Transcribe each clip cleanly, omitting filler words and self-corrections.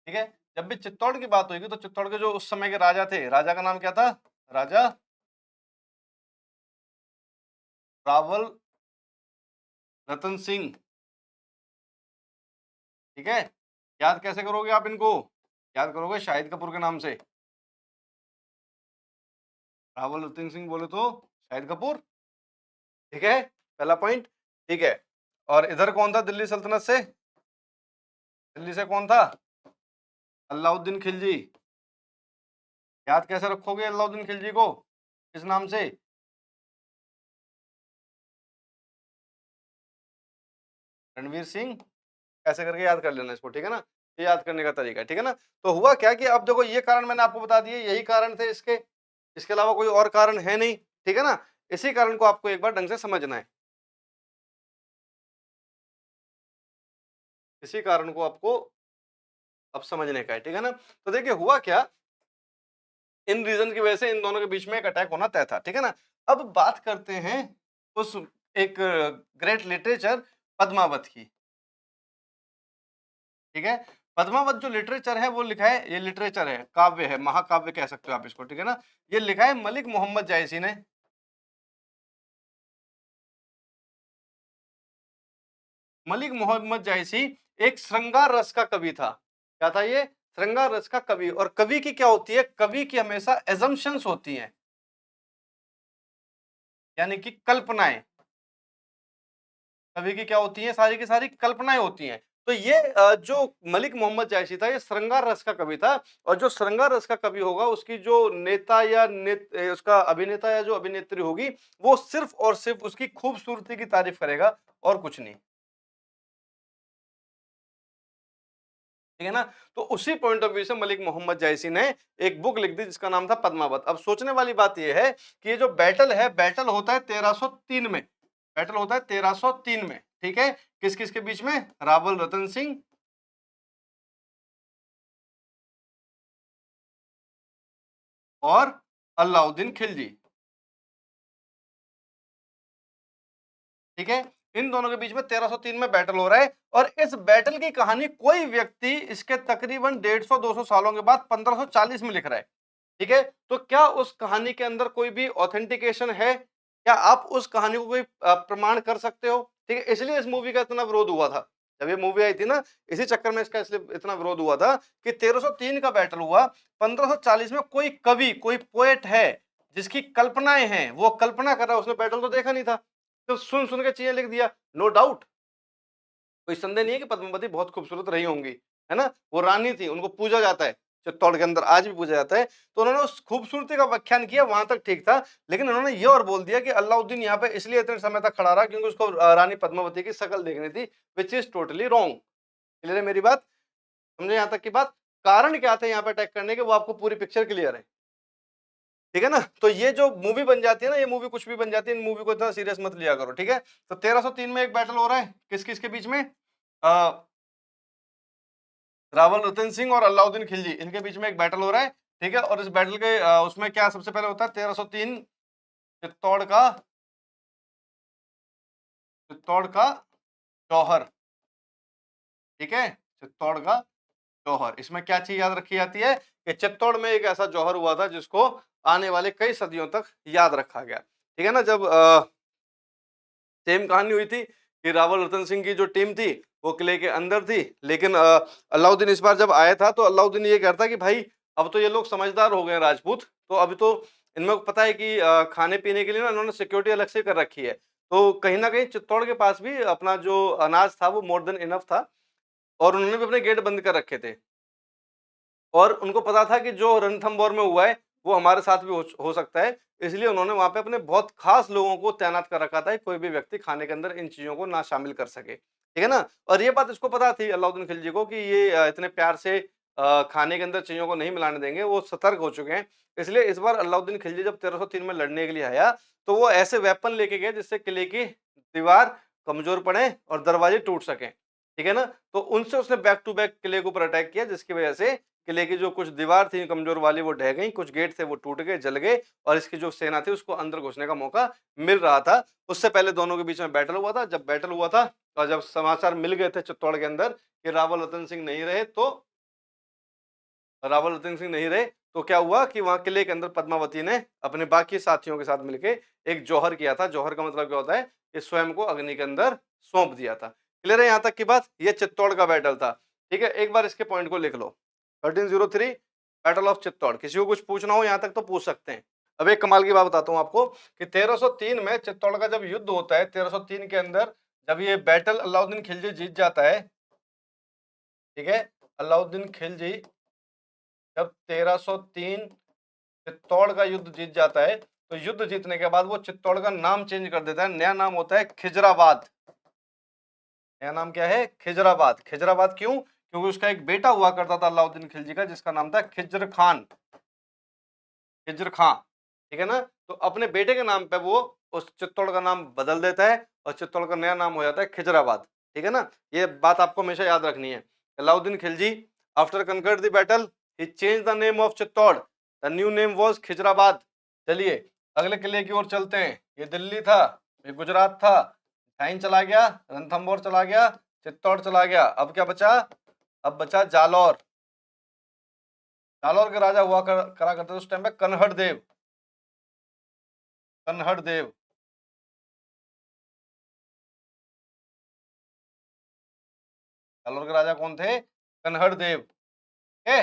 ठीक है। जब भी चित्तौड़ की बात होगी तो चित्तौड़ के जो उस समय के राजा थे, राजा का नाम क्या था? राजा रावल रतन सिंह। ठीक है। याद कैसे करोगे आप इनको? याद करोगे शाहिद कपूर के नाम से। रावल रतन सिंह बोले तो शाहिद कपूर। ठीक है, पहला पॉइंट। ठीक है, और इधर कौन था दिल्ली सल्तनत से? दिल्ली से कौन था? अलाउद्दीन खिलजी। याद कैसे रखोगे अलाउद्दीन खिलजी को? किस नाम से? रणवीर सिंह। ऐसे करके याद कर लेना इसको, ठीक है ना। ये याद करने का तरीका है, ठीक है ना। तो हुआ क्या कि अब देखो ये कारण मैंने आपको बता दिए, यही कारण थे इसके अलावा कोई और कारण है नहीं, ठीक है ना। इसी कारण को आपको एक बार ढंग से समझना है, इसी कारण को आपको अब समझने का है, ठीक है ना। तो देखिए हुआ क्या, इन रीजन की वजह से इन दोनों के बीच में एक अटैक होना तय था, ठीक है ना। अब बात करते हैं उस एक ग्रेट लिटरेचर पद्मावत की। ठीक है, पद्मावत जो लिटरेचर है वो लिखा है, ये लिटरेचर है, काव्य है, महाकाव्य कह सकते हो आप इसको, ठीक है ना। ये लिखा है मलिक मोहम्मद जायसी ने। मलिक मोहम्मद जायसी एक श्रृंगार रस का कवि था। क्या था ये? श्रृंगार रस का कवि। और कवि की क्या होती है? कवि की हमेशा एजम्पशंस होती हैं, यानी कि कल्पनाएं। कवि की क्या होती है? सारी की सारी कल्पनाएं होती हैं। तो ये जो मलिक मोहम्मद जायसी था ये श्रृंगार रस का कवि था। और जो श्रृंगार रस का कवि होगा उसकी जो नेता या उसका अभिनेता या जो अभिनेत्री होगी वो सिर्फ और सिर्फ उसकी खूबसूरती की तारीफ करेगा और कुछ नहीं, ठीक है ना। तो उसी पॉइंट ऑफ व्यू से मलिक मोहम्मद जायसी ने एक बुक लिख दी जिसका नाम था पद्मावत। अब सोचने वाली बात यह है कि ये जो बैटल है, बैटल होता है 1303 में, बैटल होता है 1303 में, ठीक है। किस किस के बीच में? रावल रतन सिंह और अलाउद्दीन खिलजी, ठीक है। इन दोनों के बीच में 1303 में बैटल हो रहा है। और इस बैटल की कहानी कोई व्यक्ति इसके तकरीबन 150-200 सालों के बाद 1540 में लिख रहा है, ठीक है। तो क्या उस कहानी के अंदर कोई भी ऑथेंटिकेशन है? क्या आप उस कहानी को कोई प्रमाण कर सकते हो? ठीक है, इसलिए इस मूवी का इतना विरोध हुआ था जब ये मूवी आई थी ना, इसी चक्कर में इसका इसलिए इतना विरोध हुआ था कि 1303 का बैटल हुआ, 1540 में कोई कवि, कोई पोएट है जिसकी कल्पनाएं हैं, वो कल्पना कर रहा है, उसने बैटल तो देखा नहीं था, तो सुन सुन के चीजें लिख दिया। नो डाउट, कोई संदेह नहीं है कि पद्मावती बहुत खूबसूरत रही होंगी, है ना। वो रानी थी, उनको पूजा जाता है, चित्तौड़ के अंदर आज भी पूजा जाता है। तो उन्होंने उस खूबसूरती का व्याख्यान किया, वहां तक ठीक था। लेकिन उन्होंने ये और बोल दिया कि अलाउद्दीन यहाँ पे इसलिए इतने समय तक खड़ा रहा क्योंकि उसको रानी पद्मावती की शक्ल देखनी थी, which is totally wrong. Clear है मेरी बात? समझे यहाँ तक की बात? कारण क्या थे यहाँ पे अटैक करने के, वो आपको पूरी पिक्चर क्लियर है, ठीक है ना। तो ये जो मूवी बन जाती है ना, ये मूवी कुछ भी बन जाती है, इन मूवी को इतना सीरियस मत लिया करो, ठीक है। तो 1303 में एक बैटल हो रहा है, किस किस के बीच में? रावल रतन सिंह और अलाउद्दीन खिलजी, इनके बीच में एक बैटल हो रहा है, ठीक है। और इस बैटल के उसमें क्या सबसे पहले होता है? 1303 चित्तौड़ का, चित्तौड़ का जौहर, ठीक है। चित्तौड़ का जौहर, इसमें क्या चीज याद रखी जाती है कि चित्तौड़ में एक ऐसा जौहर हुआ था जिसको आने वाले कई सदियों तक याद रखा गया, ठीक है ना। जब सेम कहानी हुई थी कि रावल रतन सिंह की जो टीम थी वो किले के अंदर थी, लेकिन अलाउद्दीन इस बार जब आया था तो अलाउद्दीन ये कहता कि भाई अब तो ये लोग समझदार हो गए हैं राजपूत, तो अभी तो इनमें पता है कि खाने पीने के लिए ना इन्होंने सिक्योरिटी अलग से कर रखी है। तो कहीं ना कहीं चित्तौड़ के पास भी अपना जो अनाज था वो मोर देन इनफ था, और उन्होंने भी अपने गेट बंद कर रखे थे। और उनको पता था कि जो रणथंभौर में हुआ है वो हमारे साथ भी हो सकता है, इसलिए उन्होंने वहां पे अपने बहुत खास लोगों को तैनात कर रखा था कि कोई भी व्यक्ति खाने के अंदर इन चीजों को ना शामिल कर सके, ठीक है ना। और ये बात इसको पता थी अलाउद्दीन खिलजी को कि ये इतने प्यार से खाने के अंदर चीजों को नहीं मिलाने देंगे, वो सतर्क हो चुके हैं। इसलिए इस बार अलाउद्दीन खिलजी जब 1303 में लड़ने के लिए आया तो वो ऐसे वेपन लेके गए जिससे किले की दीवार कमजोर पड़े और दरवाजे टूट सके, ठीक है ना। तो उनसे उसने बैक टू बैक किले के ऊपर अटैक किया, जिसकी वजह से किले की जो कुछ दीवार थी कमजोर वाली वो ढह गई, कुछ गेट थे वो टूट गए, जल गए, और इसकी जो सेना थी उसको अंदर घुसने का मौका मिल रहा था। उससे पहले दोनों के बीच में बैटल हुआ था। जब बैटल हुआ था और जब समाचार मिल गए थे चित्तौड़ के अंदर कि रावल रतन सिंह नहीं रहे, तो रावल रतन सिंह नहीं रहे तो क्या हुआ कि वहां किले के अंदर पद्मावती ने अपने बाकी साथियों के साथ मिलके एक जौहर किया था। जौहर का मतलब क्या होता है कि स्वयं को अग्नि के अंदर सौंप दिया था। क्लियर है यहां तक की बात? ये चित्तौड़ का बैटल था। ठीक है, एक बार इसके पॉइंट को लिख लो। 1303 बैटल ऑफ चित्तौड़। किसी को कुछ पूछना हो यहां तक तो पूछ सकते हैं। अब एक कमाल की बात बताता हूं आपको कि 1303 में चित्तौड़ का जब युद्ध होता है, 1303 के अंदर जब ये बैटल अलाउद्दीन खिलजी जीत जाता है, ठीक है, अलाउद्दीन खिलजी जब 1303 चित्तौड़ का युद्ध जीत जाता है तो युद्ध जीतने के बाद वो चित्तौड़ का नाम चेंज कर देता है। नया नाम होता है खिजराबाद। नया नाम क्या है? खिजराबाद। खिजराबाद क्यों? क्योंकि उसका एक बेटा हुआ करता था अलाउद्दीन खिलजी का, जिसका नाम था खिज्र खान। खिज्र खां, ठीक है ना। तो अपने बेटे के नाम पे वो उस चित्तौड़ का नाम बदल देता है और चित्तौड़ का नया नाम हो जाता है खिजराबाद। ठीक है ना, ये बात आपको हमेशा याद रखनी है। Alauddin Khilji after conquered the battle he change the name of Chittor, the new name was Khizrabad. चलिए अगले किले की ओर चलते हैं। ये दिल्ली था, ये गुजरात था, झाइन चला गया, रणथंभौर चला गया, चित्तौड़ चला गया। अब क्या बचा? अब बचा जालौर। जालौर के राजा हुआ करा करते थे उस टाइम पे कन्हड़ देव। कन्हड़ देव, जालौर के राजा कौन थे? कन्हड़ देव। ठीक है,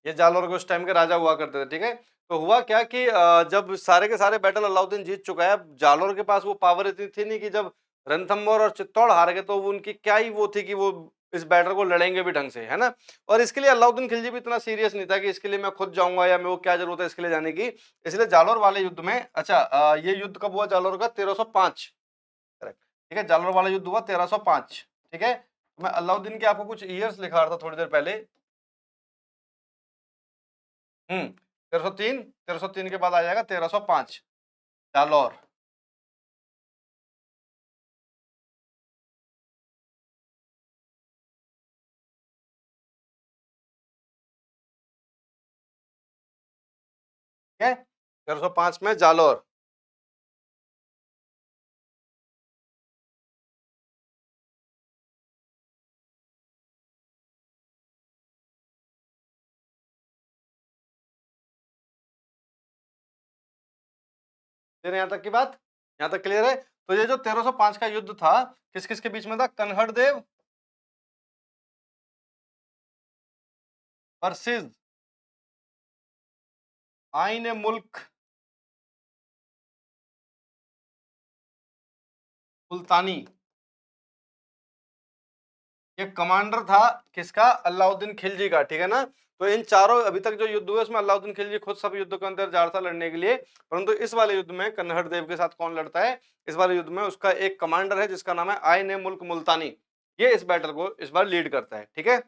ये जालौर के उस टाइम के राजा हुआ करते थे। ठीक है, तो हुआ क्या कि जब सारे के सारे बैटल अलाउद्दीन जीत चुका है, जालौर के पास वो पावर इतनी थी नहीं कि जब रणथंभौर और चित्तौड़ हार गए तो उनकी क्या ही वो थी कि वो इस बैटल को लड़ेंगे भी ढंग से, है ना। और इसके लिए अलाउद्दीन खिलजी भी इतना सीरियस नहीं था कि इसके लिए मैं खुद जाऊंगा या मैं वो क्या जरूरत है इसके लिए जाने की। इसलिए जालौर वाले युद्ध में, अच्छा ये युद्ध कब हुआ जालौर का? 1305। करेक्ट। ठीक है, जालौर वाला युद्ध हुआ 1305। ठीक है, मैं अलाउद्दीन के आपको कुछ ईयर्स लिखा रहा था थोड़ी देर पहले। 1303, 1303 के बाद आ जाएगा 1305 जालौर। ठीक है, 1305 में जालौर। फिर यहाँ तक की बात, यहाँ तक क्लियर है? तो ये जो 1305 का युद्ध था किस किस के बीच में था? कन्हड़ देव वर्सेस आइन ए मुल्क मुल्तानी। ये कमांडर था किसका? अलाउद्दीन खिलजी का। ठीक है ना, तो इन चारों अभी तक जो युद्ध हुए उसमें अलाउद्दीन खिलजी खुद सब युद्ध के अंदर जा रहा था लड़ने के लिए, परंतु इस वाले युद्ध में कन्हड़ देव के साथ कौन लड़ता है? इस वाले युद्ध में उसका एक कमांडर है जिसका नाम है आइन ए मुल्क मुल्तानी। ये इस बैटल को इस बार लीड करता है। ठीक है,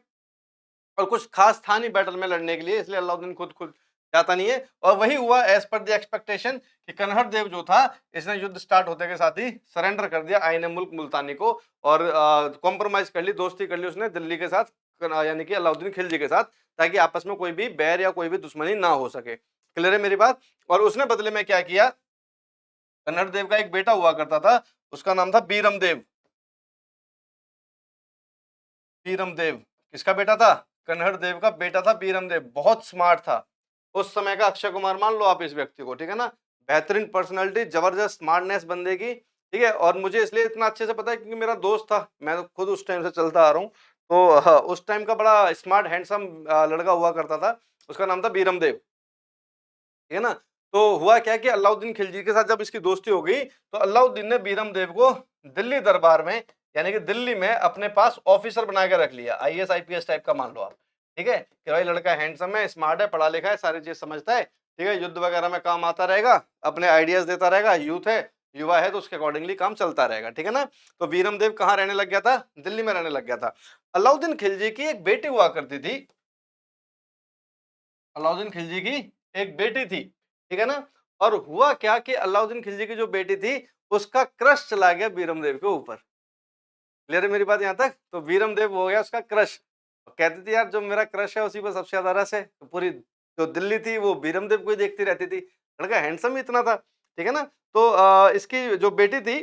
और कुछ खास था नहीं बैटल में लड़ने के लिए, इसलिए अलाउद्दीन खुद खुद जाता नहीं है। और वही हुआ एज पर द एक्सपेक्टेशन कि कन्हड़ देव जो था इसने युद्ध स्टार्ट होते के साथ ही सरेंडर कर दिया आइन मुल्क मुल्तानी को और कॉम्प्रोमाइज कर ली, दोस्ती कर ली उसने दिल्ली के साथ, यानी कि अलाउद्दीन खिलजी के साथ, ताकि आपस में कोई भी बैर या कोई भी दुश्मनी ना हो सके। क्लियर है मेरी बात? और उसने बदले में क्या किया? कन्हड़ देव का एक बेटा हुआ करता था, उसका नाम था बीरम देव। बीरम देव किसका बेटा था? कन्हड़ देव का बेटा था बीरम देव। बहुत स्मार्ट था, उस समय का अक्षय कुमार मान लो आप इस व्यक्ति को। ठीक है ना, बेहतरीन पर्सनालिटी, जबरदस्त स्मार्टनेस बंदे की। ठीक है, और मुझे इसलिए इतना अच्छे से पता है क्योंकि मेरा दोस्त था, मैं तो खुद उस टाइम से चलता आ रहा हूँ। तो उस टाइम का बड़ा स्मार्ट हैंडसम लड़का हुआ करता था, उसका नाम था बीरम देव। ठीक है ना, तो हुआ क्या कि अलाउद्दीन खिलजी के साथ जब इसकी दोस्ती हो गई तो अलाउद्दीन ने बीरम देव को दिल्ली दरबार में, यानी कि दिल्ली में अपने पास ऑफिसर बना के रख लिया, आईएएस आईपीएस टाइप का मान लो आप। ठीक है, कि भाई लड़का हैंडसम है, स्मार्ट है, पढ़ा लिखा है, सारी चीज समझता है। ठीक है, युद्ध वगैरह में काम आता रहेगा, अपने आइडियाज देता रहेगा, यूथ है, युवा है, तो उसके अकॉर्डिंगली काम चलता रहेगा। ठीक है ना, तो बीरम देव कहाँ रहने लग गया था? दिल्ली में रहने लग गया था। अलाउद्दीन खिलजी की एक बेटी हुआ करती थी, अलाउद्दीन खिलजी की एक बेटी थी। ठीक है ना, और हुआ क्या कि अलाउद्दीन खिलजी की जो बेटी थी उसका क्रश चला गया बीरम देव के ऊपर। क्लियर है मेरी बात यहाँ तक? तो बीरम देव हो गया उसका क्रश। कहती थी यार जो मेरा क्रश है उसी पर सबसे ज्यादा रस है, तो पूरी जो दिल्ली थी वो बीरम देव को ही देखती रहती थी, लड़का हैंडसम ही इतना था। ठीक है ना, तो इसकी जो बेटी थी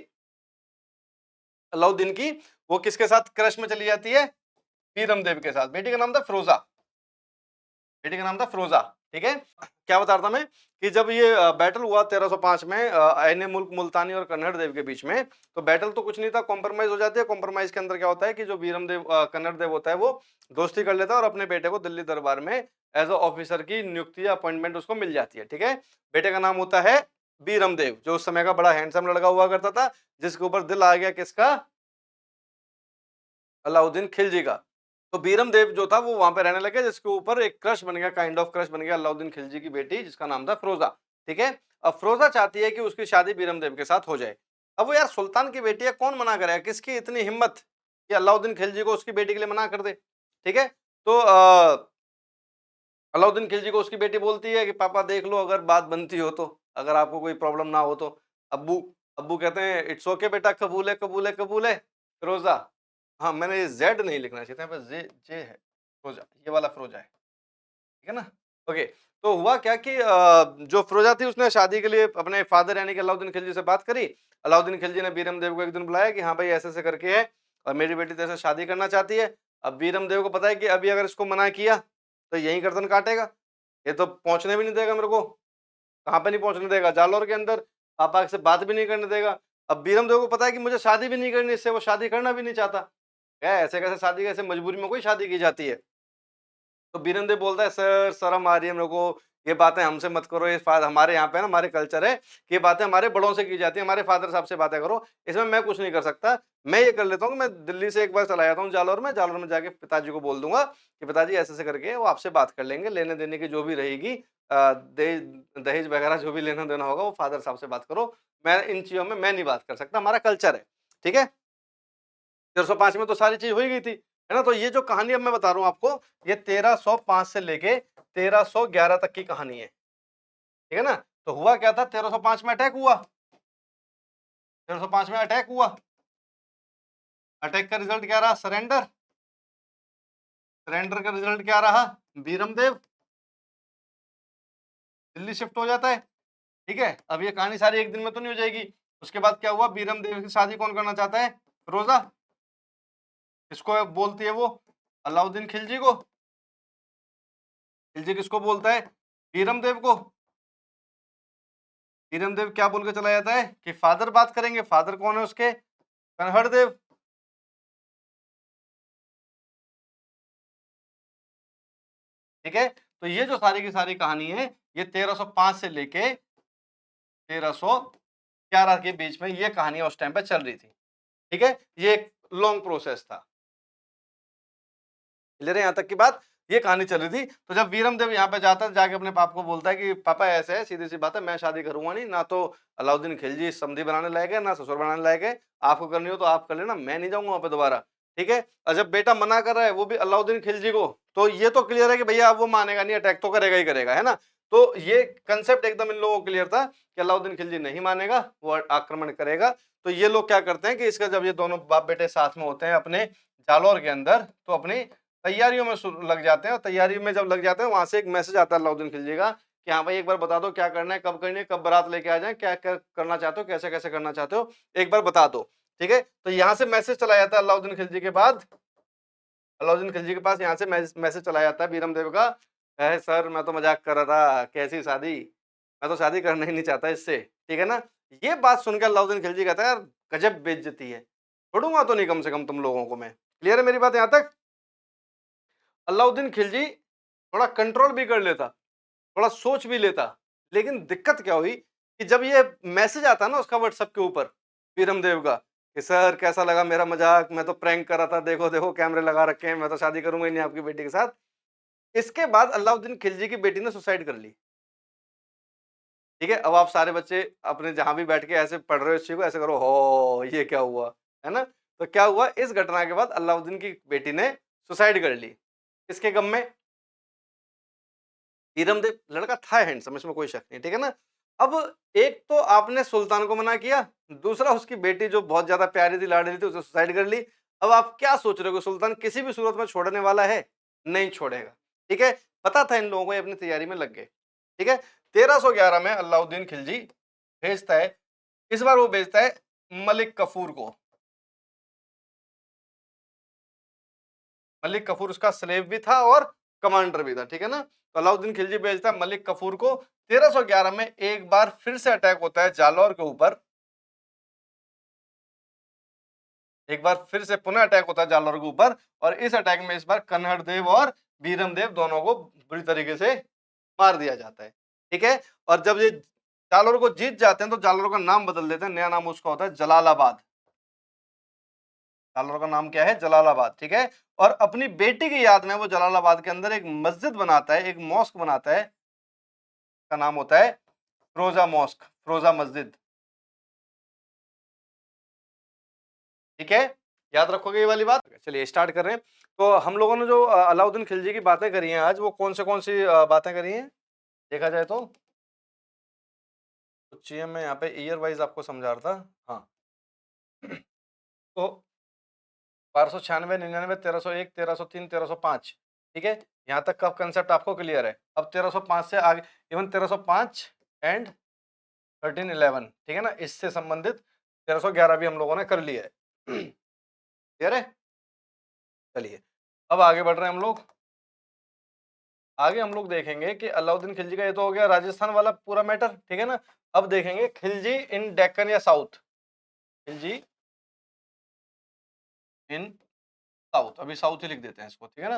अलाउद्दीन की, वो किसके साथ क्रश में चली जाती है? बीरम देव के साथ। बेटी का नाम था फिरोजा। बेटे का नाम था फिरोजा। ठीक है, क्या बता रहा था मैं कि जब ये बैटल हुआ 1305 में आईने मुल्क मुल्तानी और कन्नड़ देव के बीच में, तो बैटल तो कुछ नहीं था, कॉम्प्रोमाइज हो जाती है। कॉम्प्रोमाइज के अंदर क्या होता है कि जो वीरम देव कन्नड़ देव होता है वो दोस्ती कर लेता है और अपने बेटे को दिल्ली दरबार में एज अ ऑफिसर की नियुक्ति या अपॉइंटमेंट उसको मिल जाती है। ठीक है, बेटे का नाम होता है बीरम देव, जो उस समय का बड़ा हैंडसम लड़का हुआ करता था, जिसके ऊपर दिल आ गया किसका, अलाउद्दीन खिलजी का। तो बीरम देव जो था वो वहां पे रहने लगे, जिसके ऊपर एक क्रश बन गया, काइंड ऑफ क्रश बन गया अलाउद्दीन खिलजी की बेटी, जिसका नाम था फिरोजा। ठीक है, अब फिरोजा चाहती है कि उसकी शादी बीरम देव के साथ हो जाए। अब वो यार सुल्तान की बेटी है, कौन मना करेगा, किसकी इतनी हिम्मत कि अलाउद्दीन खिलजी को उसकी बेटी के लिए मना कर दे। ठीक है, तो अलाउद्दीन खिलजी को उसकी बेटी बोलती है कि पापा देख लो, अगर बात बनती हो तो, अगर आपको कोई प्रॉब्लम ना हो तो। अब्बू अब्बू कहते हैं इट्स ओके बेटा, कबूल है कबूल है कबूल है फिरोजा। हाँ, मैंने ये जेड नहीं लिखना चाहिए था, बस जे जे है फिरोजा, ये वाला फिरोजा है। ठीक है ना, ओके। तो हुआ क्या कि जो फिरोजा थी उसने शादी के लिए अपने फादर यानी कि अलाउद्दीन खिलजी से बात करी। अलाउद्दीन खिलजी ने बीरम देव को एक दिन बुलाया कि हाँ भाई ऐसे ऐसे करके है और मेरी बेटी तेरे से शादी करना चाहती है। अब बीरम देव को पता है कि अभी अगर इसको मना किया तो यही गर्दन काटेगा, ये तो पहुंचने भी नहीं देगा मेरे को। कहाँ पे नहीं पहुंचने देगा, जालौर के अंदर, पापा से बात भी नहीं करने देगा। अब बीरम देव को पता है कि मुझे शादी भी नहीं करनी इससे, वो शादी करना भी नहीं चाहता। क्या ऐसे कैसे शादी, कैसे मजबूरी में कोई शादी की जाती है। तो बीरम देव बोलता है सर शर्म आ रही है मेरे को, ये बातें हमसे मत करो, ये हमारे यहाँ पे ना हमारे कल्चर है कि ये बातें हमारे बड़ों से की जाती है, हमारे फादर साहब से बातें करो, इसमें मैं कुछ नहीं कर सकता। मैं ये कर लेता हूँ कि मैं दिल्ली से एक बार चला जाता हूँ जालौर में जाके पिताजी को बोल दूंगा कि पिताजी ऐसे ऐसे करके वो आपसे बात कर लेंगे, लेने देने की जो भी रहेगी दहेज दहेज वगैरह जो भी लेना देना होगा वो फादर साहब से बात करो, मैं इन चीजों में मैं नहीं बात कर सकता, हमारा कल्चर है। ठीक है, 1305 में तो सारी चीज हो ही गई थी, है ना। तो ये जो कहानी अब मैं बता रहा हूं आपको, ये 1305 से लेके 1311 तक की कहानी है। ठीक है ना, तो हुआ क्या था, 1305 में अटैक हुआ, 1305 में अटैक हुआ। अटैक का रिजल्ट क्या रहा, सरेंडर। सरेंडर का रिजल्ट क्या रहा, बीरम देव दिल्ली शिफ्ट हो जाता है। ठीक है, अब ये कहानी सारी एक दिन में तो नहीं हो जाएगी। उसके बाद क्या हुआ, बीरम देव की शादी कौन करना चाहता है, फिरोजा। किसको बोलती है वो, अलाउद्दीन खिलजी को। खिलजी किसको बोलता है, बीरम देव को। बीरम देव क्या बोल के चला जाता है कि फादर बात करेंगे, फादर कौन है उसके, कन्हड़ देव। ठीक है, तो ये जो सारी की सारी कहानी है ये 1305 से लेके 1311 के बीच में ये कहानी उस टाइम पे चल रही थी। ठीक है, ये एक लॉन्ग प्रोसेस था। क्लियर है यहाँ तक की बात, ये कहानी चल रही थी। तो जब वीरम देव यहाँ पे जाता है, जाके अपने पापा को बोलता है कि पापा ऐसे है, सीधी सी बात है, मैं शादी करूंगा नहीं, ना तो अलाउद्दीन खिलजी समधी बनाने लायक है, ना ससुर बनाने लायक है, आपको करनी हो तो आप कर लेना, मैं नहीं जाऊंगा वहां पे दोबारा। ठीक है, और जब बेटा मना कर रहा है वो भी अलाउद्दीन खिलजी को, तो ये तो क्लियर है कि भैया अब वो मानेगा नहीं, अटैक तो करेगा ही करेगा, है ना। तो ये कंसेप्ट एकदम इन लोगों को क्लियर था कि अलाउद्दीन खिलजी नहीं मानेगा, वो आक्रमण करेगा। तो ये लोग क्या करते हैं कि इसका जब ये दोनों बाप बेटे साथ में होते हैं अपने जालौर के अंदर, तो अपनी तैयारियों में लग जाते हैं। और तैयारी में जब लग जाते हैं, वहां से एक मैसेज आता है अलाउद्दीन खिलजी का कि हाँ भाई एक बार बता दो क्या करना है, कब करनी है, कब बारात लेके आ जाए, क्या क्या करना चाहते हो, कैसे कैसे करना चाहते हो, एक बार बता दो। ठीक है, तो यहाँ से मैसेज चला जाता है अलाउद्दीन खिलजी के बाद, अलाउद्दीन खिलजी के पास यहाँ से मैसेज चला जाता है बीरम देव का, है सर मैं तो मजाक कर रहा था, कैसी शादी, मैं तो शादी करना ही नहीं चाहता इससे। ठीक है ना, ये बात सुनकर अलाउद्दीन खिलजी कहता है यार गजब बेइज्जती है, छोड़ूंगा तो नहीं कम से कम तुम लोगों को मैं। क्लियर है मेरी बात यहाँ तक। अलाउद्दीन खिलजी थोड़ा कंट्रोल भी कर लेता, थोड़ा सोच भी लेता, लेकिन दिक्कत क्या हुई कि जब ये मैसेज आता ना उसका व्हाट्सएप के ऊपर बीरम देव का कि सर कैसा लगा मेरा मजाक, मैं तो प्रैंक कर रहा था, देखो देखो कैमरे लगा रखे हैं, मैं तो शादी करूंगा ही नहीं आपकी बेटी के साथ। इसके बाद अलाउद्दीन खिलजी की बेटी ने सुसाइड कर ली। ठीक है, अब आप सारे बच्चे अपने जहां भी बैठ के ऐसे पढ़ रहे हो इस चीज को, ऐसे करो हो ये क्या हुआ, है ना। तो क्या हुआ, इस घटना के बाद अलाउद्दीन की बेटी ने सुसाइड कर ली। किसके गम में, हीरमदेव लड़का था हैंडसम, इसमें कोई शक नहीं। ठीक है ना, अब एक तो आपने सुल्तान को मना किया, दूसरा उसकी बेटी जो बहुत ज्यादा प्यारी थी लाडली थी उसे सुसाइड कर ली। अब आप क्या सोच रहे हो, सुल्तान किसी भी सूरत में छोड़ने वाला है, नहीं छोड़ेगा। ठीक है, पता था इन लोगों को, ये अपनी तैयारी में लग गए। ठीक है, 1311 में अलाउद्दीन खिलजी भेजता है, इस बार वो भेजता है मलिक कफूर को। मलिक कफूर उसका स्लेव भी था और कमांडर भी था, ठीक है ना। तो अलाउद्दीन खिलजी भेजता है मलिक कफूर को। 1311 में एक बार फिर से अटैक होता है जालौर के ऊपर, एक बार फिर से पुनः अटैक होता है जालौर के ऊपर, और इस अटैक में इस बार कन्हड़ देव और बीरम देव दोनों को बुरी तरीके से मार दिया जाता है, ठीक है। और जब ये जालौर को जीत जाते हैं तो जालौर का नाम बदल देते हैं, नया नाम उसका होता है जलालाबाद। जालौर का नाम क्या है? जलालाबाद, ठीक है। और अपनी बेटी की याद में वो जलालाबाद के अंदर एक मस्जिद बनाता है, एक मॉस्क बनाता है, का नाम होता है फिरोजा मॉस्क, फिरोजा मस्जिद, ठीक है। याद रखोगे ये वाली बात। चलिए स्टार्ट कर रहे हैं। तो हम लोगों ने जो अलाउद्दीन खिलजी की बातें करी हैं आज, वो कौन सी बातें करी हैं देखा जाए तो चाहिए, मैं यहाँ पे ईयर वाइज आपको समझा रहा था। हाँ तो 1296, 99, 1301, 1303, 1305, ठीक है। यहाँ तक का कंसेप्ट आपको क्लियर है। अब 1305 से आगे, इवन 1305 एंड 1311, ठीक है ना, इससे संबंधित 1311 भी हम लोगों ने कर लिया है, क्लियर है। चलिए अब आगे बढ़ रहे हैं हम लोग। आगे हम लोग देखेंगे कि अलाउद्दीन खिलजी का ये तो हो गया राजस्थान वाला पूरा मैटर, ठीक है ना। अब देखेंगे खिलजी इन डेक्कन या साउथ, खिलजी इन साउथ, अभी साउथ ही लिख देते हैं इसको, ठीक है ना।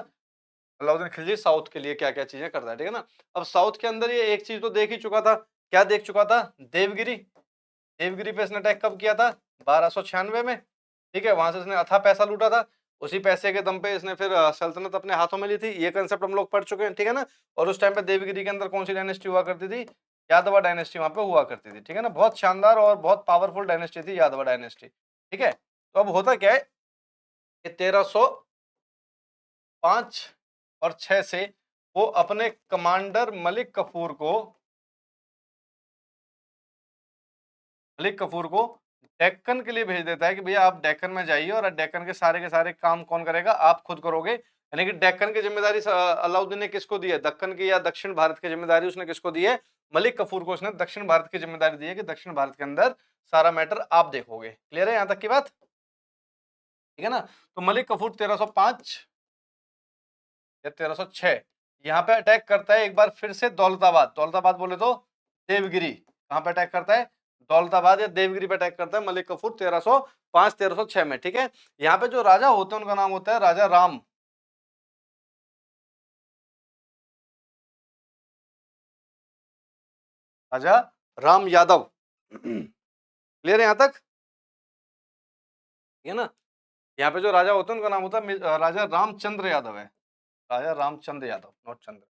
अलाउद्दीन खिलजी साउथ के लिए क्या क्या चीजें करता है, ठीक है ना। अब साउथ के अंदर ये एक चीज तो देख ही चुका था, क्या देख चुका था? देवगिरी। देवगिरी पे इसने अटैक कब किया था? 1296 में, ठीक है। वहां से इसने अथा पैसा लूटा था, उसी पैसे के दम पे इसने फिर सल्तनत अपने हाथों में ली थी। ये कंसेप्ट हम लोग पढ़ चुके हैं, ठीक है ना। और उस टाइम पे देवगिरी के अंदर कौन सी डायनेस्टी हुआ करती थी? यादवा डायनेस्टी वहां पे हुआ करती थी, ठीक है ना। बहुत शानदार और बहुत पावरफुल डायनेस्टी थी यादवा डायनेस्टी, ठीक है। तो अब होता क्या है कि 1305 और 6 से वो अपने कमांडर मलिक कफूर को डेक्कन के लिए भेज देता है कि भैया आप डेक्कन में जाइए, और डेक्कन के सारे काम कौन करेगा? आप खुद करोगे। यानी कि डेक्कन की जिम्मेदारी अलाउद्दीन ने किसको दी है? दक्कन की या दक्षिण भारत की जिम्मेदारी उसने किसको दी है? मलिक कफूर को उसने दक्षिण भारत की जिम्मेदारी दी है कि दक्षिण भारत के अंदर सारा मैटर आप देखोगे। क्लियर है यहां तक की बात, ठीक है ना। तो मलिक कफूर 1305 या 1306 यहाँ पे अटैक करता है एक बार फिर से दौलताबाद। दौलताबाद बोले तो देवगिरी। कहां पे अटैक करता है? दौलताबाद या देवगिरी पे अटैक करता है मलिक कफूर 1305 1306 में, ठीक है। यहाँ पे जो राजा होते हैं उनका नाम होता है राजा राम, राजा राम यादव। क्लियर है यहां तक, ठीक है ना। यहाँ पे जो राजा होते हैं उनका नाम होता है राजा रामचंद्र यादव है, राजा रामचंद्र यादव, नॉट चंद्र,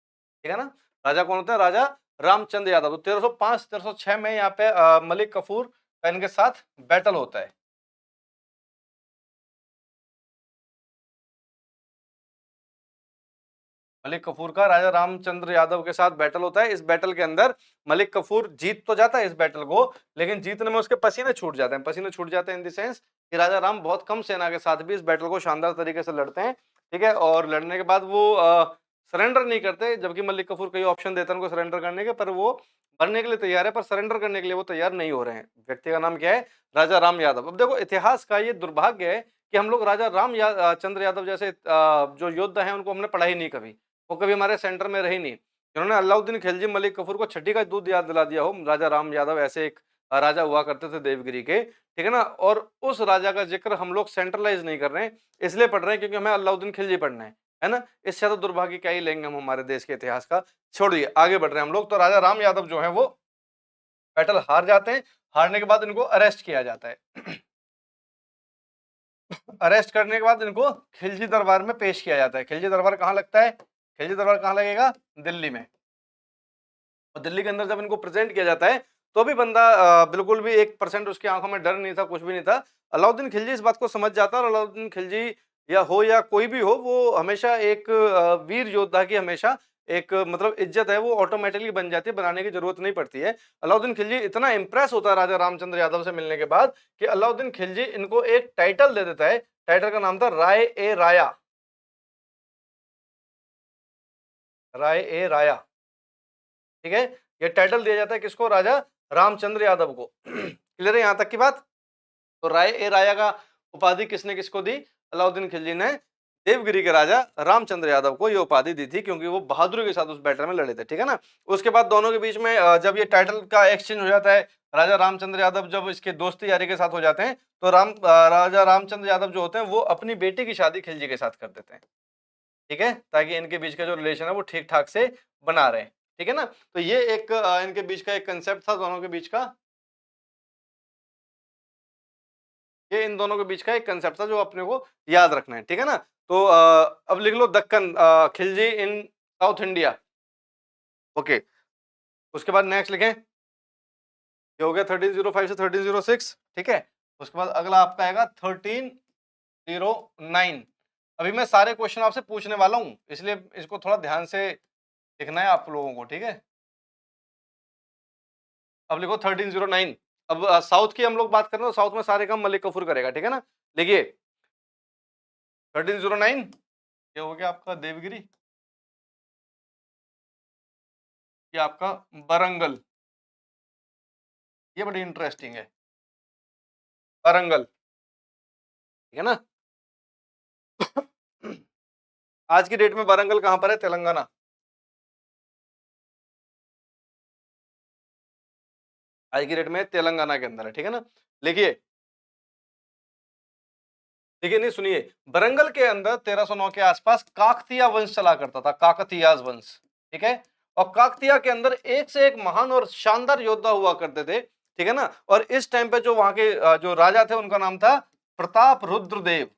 ठीक है ना। राजा कौन होता है? राजा रामचंद्र यादव। तो 1305 1306 में यहाँ पे मलिक कफूर का इनके साथ बैटल होता है। मलिक कफूर का राजा रामचंद्र यादव के साथ बैटल होता है। इस बैटल के अंदर मलिक कफूर जीत तो जाता है इस बैटल को, लेकिन जीतने में उसके पसीने छूट जाते हैं। पसीने छूट जाते हैं इन द सेंस कि राजा राम बहुत कम सेना के साथ भी इस बैटल को शानदार तरीके से लड़ते हैं, ठीक है। और लड़ने के बाद वो सरेंडर नहीं करते, जबकि मलिक कफूर कई ऑप्शन देता है उनको सरेंडर करने के, पर वो मरने के लिए तैयार है, पर सरेंडर करने के लिए वो तैयार नहीं हो रहे हैं। व्यक्ति का नाम क्या है? राजा राम यादव। अब देखो इतिहास का ये दुर्भाग्य है कि हम लोग राजा चंद्र यादव जैसे जो योद्धा हैं उनको हमने पढ़ा ही नहीं कभी, वो कभी हमारे सेंटर में रही नहीं। जिन्होंने अलाउद्दीन खिलजी मलिक कफूर को छठी का दूध याद दिला दिया हो, राजा राम यादव ऐसे एक राजा हुआ करते थे देवगिरी के, ठीक है ना। और उस राजा का जिक्र हम लोग सेंट्रलाइज नहीं कर रहे हैं, इसलिए पढ़ रहे हैं क्योंकि हमें अलाउद्दीन खिलजी पढ़ना है ना। इससे तो दुर्भाग्य क्या ही लेंगे हम हमारे देश के इतिहास का। छोड़िए आगे बढ़ रहे हैं हम लोग। तो राजा राम यादव जो है वो बैटल हार जाते हैं। हारने के बाद इनको अरेस्ट किया जाता है। अरेस्ट करने के बाद इनको खिलजी दरबार में पेश किया जाता है। खिलजी दरबार कहाँ लगता है? खिलजी दरबार कहाँ लगेगा? दिल्ली में। और दिल्ली के अंदर जब इनको प्रेजेंट किया जाता है तो भी बंदा बिल्कुल भी 1% उसकी आंखों में डर नहीं था, कुछ भी नहीं था। अलाउद्दीन खिलजी इस बात को समझ जाता है, और अलाउद्दीन खिलजी या कोई भी हो, वो हमेशा एक वीर योद्धा की हमेशा एक मतलब इज्जत है वो ऑटोमेटिकली बन जाती है, बनाने की जरूरत नहीं पड़ती है। अलाउद्दीन खिलजी इतना इंप्रेस होता है राजा रामचंद्र यादव से मिलने के बाद कि अलाउद्दीन खिलजी इनको एक टाइटल दे देता है। टाइटल का नाम था राय ए राया, राय ए राया, ठीक है। ये टाइटल दिया जाता है किसको? राजा रामचंद्र यादव को। क्लियर है यहां तक की बात। तो राय ए राया का उपाधि किसने किसको दी? अलाउद्दीन खिलजी ने देवगिरी के राजा रामचंद्र यादव को ये उपाधि दी थी क्योंकि वो बहादुरी के साथ उस बैटल में लड़े थे, ठीक है ना। उसके बाद दोनों के बीच में जब ये टाइटल का एक्सचेंज हो जाता है, राजा रामचंद्र यादव जब इसके दोस्ती यारी के साथ हो जाते हैं, तो राजा रामचंद्र यादव जो होते हैं वो अपनी बेटी की शादी खिलजी के साथ कर देते हैं, ठीक है, ताकि इनके बीच का जो रिलेशन है वो ठीक ठाक से बना रहे, ठीक है ना। तो ये एक इनके बीच का एक कंसेप्ट था दोनों के बीच का, ये इन दोनों के बीच का एक कंसेप्ट था जो अपने को याद रखना है, ठीक है ना। तो अब लिख लो दक्कन, खिलजी इन साउथ इंडिया, ओके। उसके बाद नेक्स्ट लिखें, ये हो गया 1305 से 1306, ठीक है। उसके बाद अगला आपका आएगा 1309। अभी मैं सारे क्वेश्चन आपसे पूछने वाला हूं, इसलिए इसको थोड़ा ध्यान से लिखना है आप लोगों को, ठीक है। अब लिखो 1309। अब साउथ की हम लोग बात कर रहे हैं, तो साउथ में सारे काम मलिक कफूर करेगा, ठीक है ना। देखिए 1309 ये हो गया आपका देवगिरी, ये आपका बरंगल, ये बड़ी इंटरेस्टिंग है, बरंगल, ठीक है ना। आज की डेट में बरंगल कहां पर है? तेलंगाना। आज की डेट में तेलंगाना के अंदर है, ठीक है ना। लिखिए, देखिए नहीं सुनिए, बरंगल के अंदर 1309 के आसपास काकतीय वंश चला करता था, काकतीयाज वंश, ठीक है। और काकतीय के अंदर एक से एक महान और शानदार योद्धा हुआ करते थे, ठीक है ना। और इस टाइम पे जो वहां के जो राजा थे उनका नाम था प्रताप रुद्रदेव,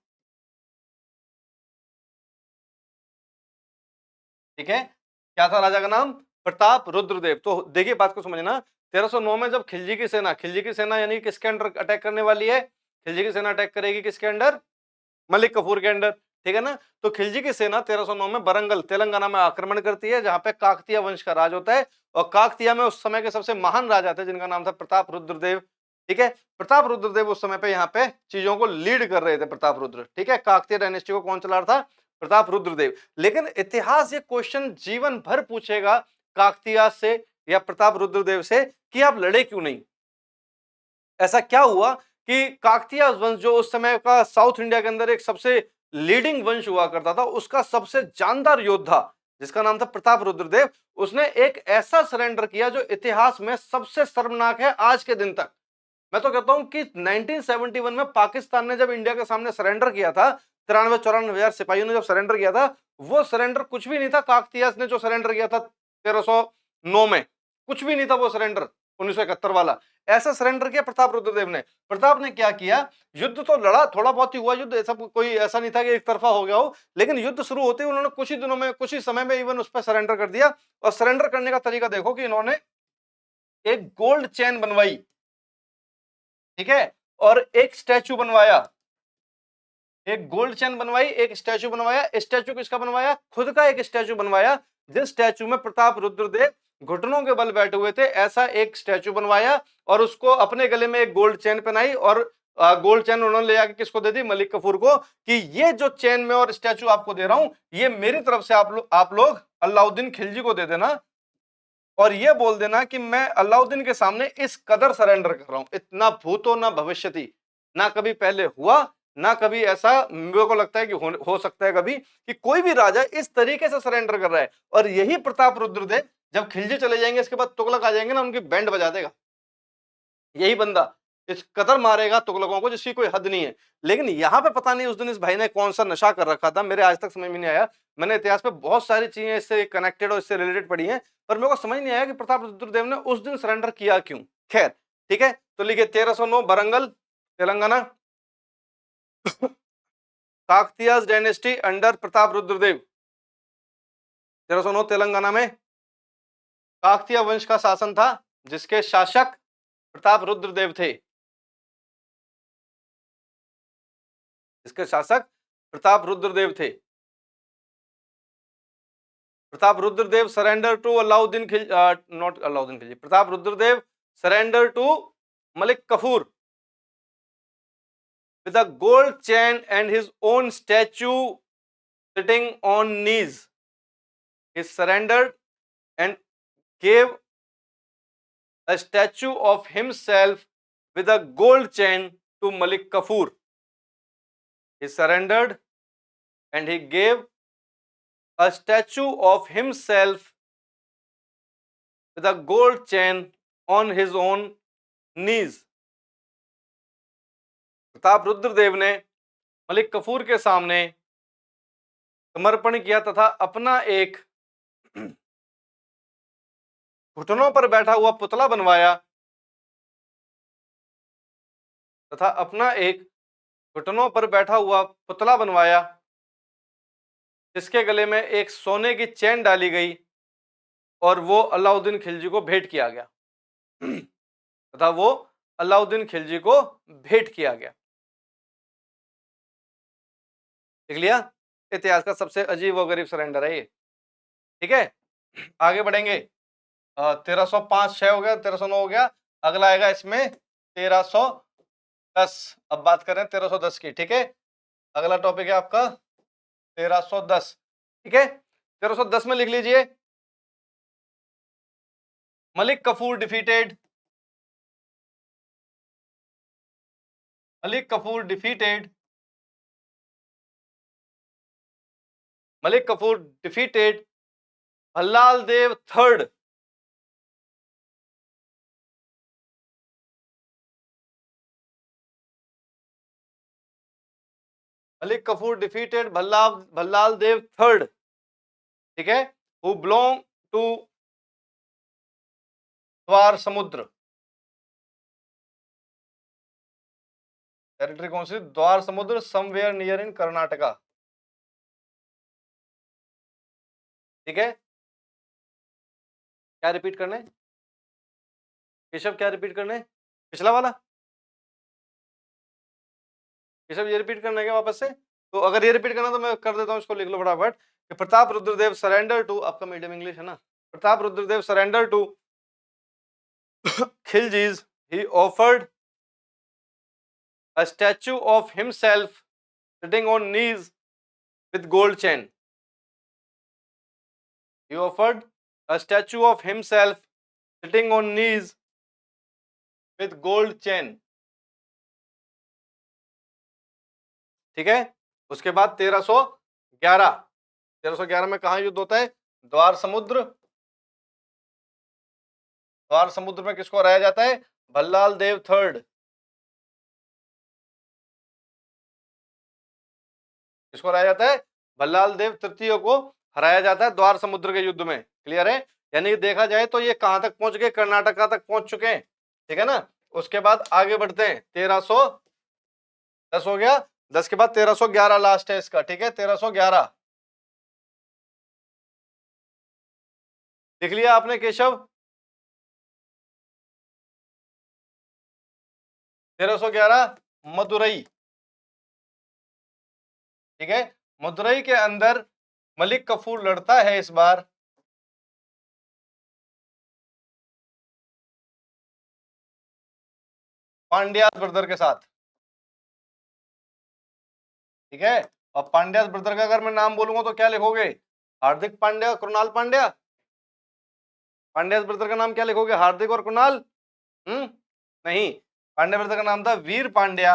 ठीक है। क्या था राजा का नाम? प्रताप रुद्रदेव। तो देखिए बात को समझना, 1309 में जब खिलजी की सेना यानी किसके अंडर अटैक करने वाली है? खिलजी की सेना अटैक करेगी किसके अंडर? मलिक कफूर के अंडर, ठीक है ना। तो खिलजी की सेना 1309 में बरंगल तेलंगाना में आक्रमण करती है, जहां पे काकतीय वंश का राज होता है। और काकतीय में उस समय के सबसे महान राजा थे जिनका नाम था प्रताप रुद्रदेव, ठीक है। प्रताप रुद्रदेव उस समय पे यहाँ पे चीजों को लीड कर रहे थे, प्रताप रुद्र, ठीक है। काकतीय डायनेस्टी को कौन चला रहा था? प्रताप रुद्रदेव। लेकिन इतिहास ये क्वेश्चन जीवन भर पूछेगा काकतीय से या प्रताप रुद्रदेव से कि आप लड़े क्यों नहीं? ऐसा क्या हुआ कि काकतीय वंश जो उस समय का साउथ इंडिया के अंदर एक सबसे लीडिंग वंश हुआ करता था, उसका सबसे जानदार योद्धा जिसका नाम था प्रताप रुद्रदेव, उसने एक ऐसा सरेंडर किया जो इतिहास में सबसे शर्मनाक है आज के दिन तक। मैं तो कहता हूं कि 1971 में पाकिस्तान ने जब इंडिया के सामने सरेंडर किया था, 93-94 हजार सिपाहियों ने जब सरेंडर किया था, वो सरेंडर कुछ भी नहीं था। काकतीय ने जो सरेंडर किया था 1309 में, कुछ भी नहीं था वो सरेंडर, 1971 वाला। ऐसा सरेंडर किया प्रताप रुद्रदेव ने। प्रताप ने क्या किया? युद्ध तो लड़ा, थोड़ा बहुत ही हुआ युद्ध, ऐसा कोई ऐसा नहीं था कि एक तरफा हो गया हो, लेकिन युद्ध शुरू होते ही उन्होंने कुछ ही दिनों में, कुछ ही समय में इवन उस पर सरेंडर कर दिया। और सरेंडर करने का तरीका देखो कि इन्होंने एक गोल्ड चेन बनवाई, ठीक है, और एक स्टैचू बनवाया, एक गोल्ड चेन बनवाई, एक स्टैचू बनवाया। स्टैचू किसका बनवाया? खुद का एक स्टैचू बनवाया, जिस स्टैचू में प्रताप रुद्रदेव घुटनों के बल बैठे हुए थे, ऐसा एक स्टैचू बनवाया। और उसको अपने गले में एक गोल्ड चेन पहनाई, और गोल्ड चेन उन्होंने ले आके किसको दे दी? मलिक कफूर को, कि ये जो चेन में और स्टैचू आपको दे रहा हूं, ये मेरी तरफ से आप लोग अलाउद्दीन खिलजी को दे देना, और ये बोल देना कि मैं अलाउद्दीन के सामने इस कदर सरेंडर कर रहा हूं। इतना भूतो ना भविष्यति, ना कभी पहले हुआ, ना कभी ऐसा मेरे को लगता है कि हो सकता है कभी, कि कोई भी राजा इस तरीके से सरेंडर कर रहा है। और यही प्रताप रुद्रदेव जब खिलजी चले जाएंगे, इसके बाद तुगलक आ जाएंगे ना, उनकी बैंड बजा देगा। यही बंदा इस कदर मारेगा तुगलकों को जिसकी कोई हद नहीं है। लेकिन यहां पे पता नहीं उस दिन इस भाई ने कौन सा नशा कर रखा था, मेरे आज तक समझ में नहीं आया। मैंने इतिहास पे बहुत सारी चीजें इससे कनेक्टेड और इससे रिलेटेड पढ़ी हैं, पर मेरे को समझ नहीं आया कि प्रताप रुद्रदेव ने उस दिन सरेंडर किया क्यों। खैर, ठीक है। तो लिखिए 1309 बरंगल तेलंगाना, काकतीय डायनेस्टी अंडर प्रताप रुद्रदेव। 1309 तेलंगाना में काकतीय वंश का शासन था, जिसके शासक प्रताप रुद्रदेव थे, जिसके शासक प्रताप रुद्रदेव थे। Pratap Rudradev surrender to Alauddin not Alauddin Khilji, Pratap Rudradev surrender to Malik Kafur with a gold chain and his own statue sitting on knees. He surrendered and gave a statue of himself with a gold chain to Malik Kafur. He surrendered and he gave a statue of himself with a gold chain on his own knees. Pratap Rudradev ने मलिक कफूर के सामने समर्पण किया तथा अपना एक घुटनों पर बैठा हुआ पुतला बनवाया जिसके गले में एक सोने की चेन डाली गई और वो अलाउद्दीन खिलजी को भेंट किया गया देख लिया, इतिहास का सबसे अजीब व गरीब सरेंडर है ये। ठीक है, आगे बढ़ेंगे। 1305 6 हो गया, 1309 हो गया। अगला आएगा इसमें 1310। अब बात करें 1310 की। ठीक है, अगला टॉपिक है आपका 1310। ठीक है, 1310 में लिख लीजिए, मलिक कफूर डिफीटेड भल्लाल देव थर्ड भल्लाल देव थर्ड। ठीक है, हु बिलोंग टू द्वार समुद्र। टेरिटरी कौन सी? द्वार समुद्र, समवेयर नियर इन कर्नाटका। ठीक है, क्या रिपीट करने केशव, क्या रिपीट करने? पिछला वाला केशव, ये रिपीट करना है क्या वापस से? तो अगर ये रिपीट करना तो मैं कर देता हूं, इसको लिख लो फटाफट। प्रताप रुद्रदेव सरेंडर टू, आपका मीडियम इंग्लिश है ना, Pratap Rudradev surrender to Khiljis, he offered a statue of himself sitting on knees with gold chain. He offered a statue of himself sitting on knees with gold chain. ठीक है, उसके बाद 1311 में कहा युद्ध होता है? द्वार समुद्र में किसको हराया जाता है? भल्लाल देव थर्ड। किसको हराया जाता है? भल्लाल देव तृतीय को हराया जाता है द्वार समुद्र के युद्ध में। क्लियर है? यानी देखा जाए तो ये कहां तक पहुंच गए? कर्नाटका तक पहुंच चुके हैं। ठीक है ना, उसके बाद आगे बढ़ते हैं। 1310 हो गया, 10 के बाद 1311 लास्ट है इसका। ठीक है, 1311 लिख लिया आपने केशव? 1311 मदुरई। ठीक है, मदुरई के अंदर मलिक कफूर लड़ता है इस बार पांड्या ब्रदर के साथ। ठीक है, और पांड्या ब्रदर का अगर मैं नाम बोलूंगा तो क्या लिखोगे? हार्दिक पांड्या, कृणाल पांड्या? पांड्या ब्रदर का नाम क्या लिखोगे? हार्दिक और कृणाल? नहीं, पांड्या ब्रदर का नाम था वीर पांड्या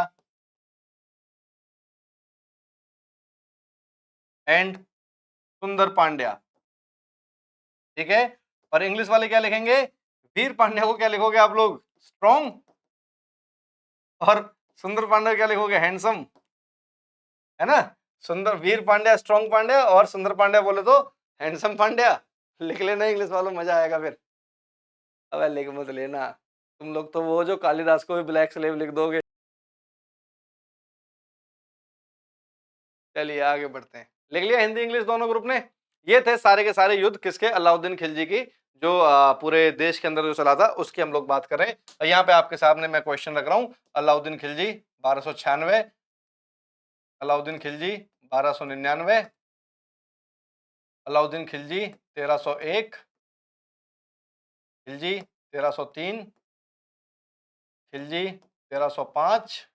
एंड सुंदर पांड्या। ठीक है, और इंग्लिश वाले क्या लिखेंगे? वीर पांड्या को क्या लिखोगे आप लोग? स्ट्रॉन्ग। और सुंदर पांड्या क्या लिखोगे? हैंडसम, है ना? सुंदर वीर पांड्या स्ट्रॉन्ग पांड्या, और सुंदर पांड्या बोले तो हैंडसम पांड्या। लिख लेना इंग्लिश वालों, मजा आएगा फिर। अब लिख मत लेना तुम लोग, तो वो जो कालिदास को भी ब्लैक स्लेव लिख दोगे। चलिए आगे बढ़ते हैं। लिख लिया हिंदी इंग्लिश दोनों ग्रुप ने? ये थे सारे के सारे युद्ध किसके? अलाउद्दीन खिलजी की, जो पूरे देश के अंदर जो चला था उसकी हम लोग बात कर रहे हैं। यहाँ पे आपके सामने मैं क्वेश्चन रख रहा हूँ। अलाउद्दीन खिलजी 1296, अलाउद्दीन खिलजी 1299, अलाउद्दीन खिलजी 1301, खिलजी 1303, खिलजी 1305,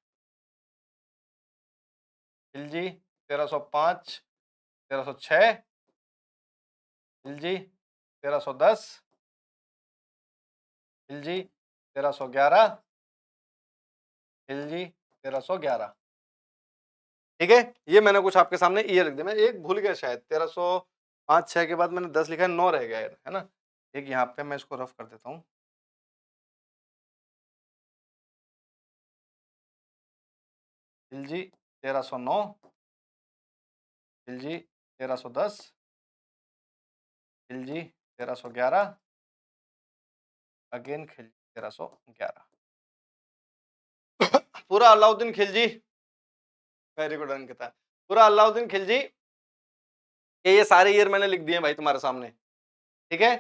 खिलजी 1305, 1306, खिलजी 1310, खिलजी 1311, खिलजी 1311। ठीक है, ये मैंने कुछ आपके सामने ये लिख दिया। मैं एक भूल गया शायद, 1305-6 के बाद मैंने 10 लिखा है, 9 रह गया है ना। एक यहाँ पे मैं इसको रफ कर देता हूँ। खिलजी 1309, खिलजी 1310, खिलजी 1311, अगेन खिलजी 1311। पूरा अलाउद्दीन खिलजी, वेरी गुड अंकिता, पूरा अलाउद्दीन खिलजी ये सारे ईयर मैंने लिख दिए भाई तुम्हारे सामने। ठीक है,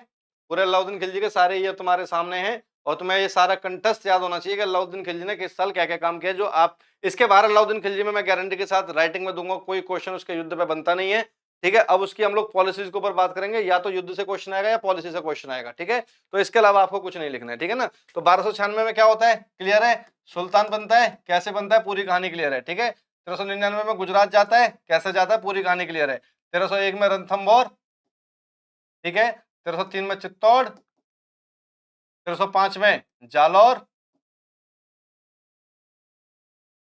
पूरे अलाउद्दीन खिलजी के सारे ईयर तुम्हारे सामने हैं, और तुम्हें ये सारा कंटेस्ट याद होना चाहिए कि अलाउद्दीन खिलजी ने किस साल क्या क्या काम किया। जो आप इसके बाहर अलाउद्दीन खिलजी में मैं गारंटी के साथ राइटिंग में दूंगा, कोई क्वेश्चन उसके युद्ध पे बनता नहीं है। ठीक है, अब उसकी हम लोग पॉलिसीज के ऊपर बात करेंगे, या तो युद्ध से क्वेश्चन आएगा या पॉलिसी से क्वेश्चन आएगा। ठीक है, तो इसके अलावा आपको कुछ नहीं लिखना है। ठीक है ना, तो 1296 में क्या होता है, क्लियर है, सुल्तान बनता है, कैसे बनता है, पूरी कहानी क्लियर है। ठीक है, 1399 में गुजरात जाता है, कैसे जाता है, पूरी कहानी क्लियर है। 1301 में रणथंभौर, ठीक है, 1303 में चित्तौड़, 1305 में जालौर,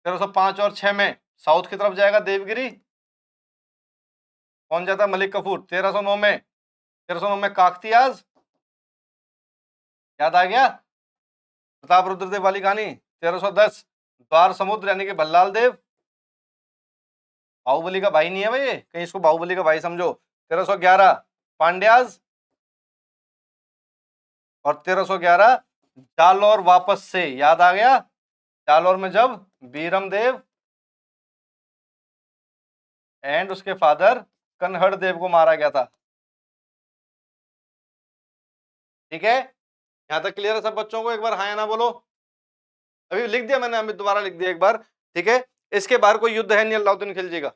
1305 और 6 में साउथ की तरफ जाएगा देवगिरी, कौन जाता है, मलिक कफूर। 1309 में काकतियाज, याद आ गया, प्रताप रुद्रदेव वाली कहानी। 1310 द्वार समुद्र यानी कि भल्लाल देव, बाहुबली का भाई नहीं है भाई, कहीं इसको बाहुबली का भाई समझो। 1311 पांड्याज, और 1311 जालौर वापस से, याद आ गया, जालौर में जब बीरम देव एंड उसके फादर कन्हड़ देव को मारा गया था। ठीक है, यहां तक क्लियर है सब बच्चों को, एक बार हाँ या ना बोलो। अभी लिख दिया मैंने, अभी दोबारा लिख दिया एक बार। ठीक है, इसके बाहर कोई युद्ध है नहीं अलाउद्दीन खिलजी का,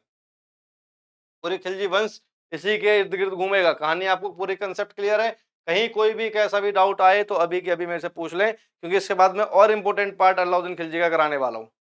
पूरी खिलजी वंश इसी के इर्द गिर्द घूमेगा। कहानी आपको पूरी कंसेप्ट क्लियर है, कहीं कोई भी कैसा भी डाउट आए तो अभी के अभी मेरे से पूछ लें, क्योंकि इसके बाद में और इंपॉर्टेंट पार्ट अलाउद्दीन खिलजी का कराने वाला हूं।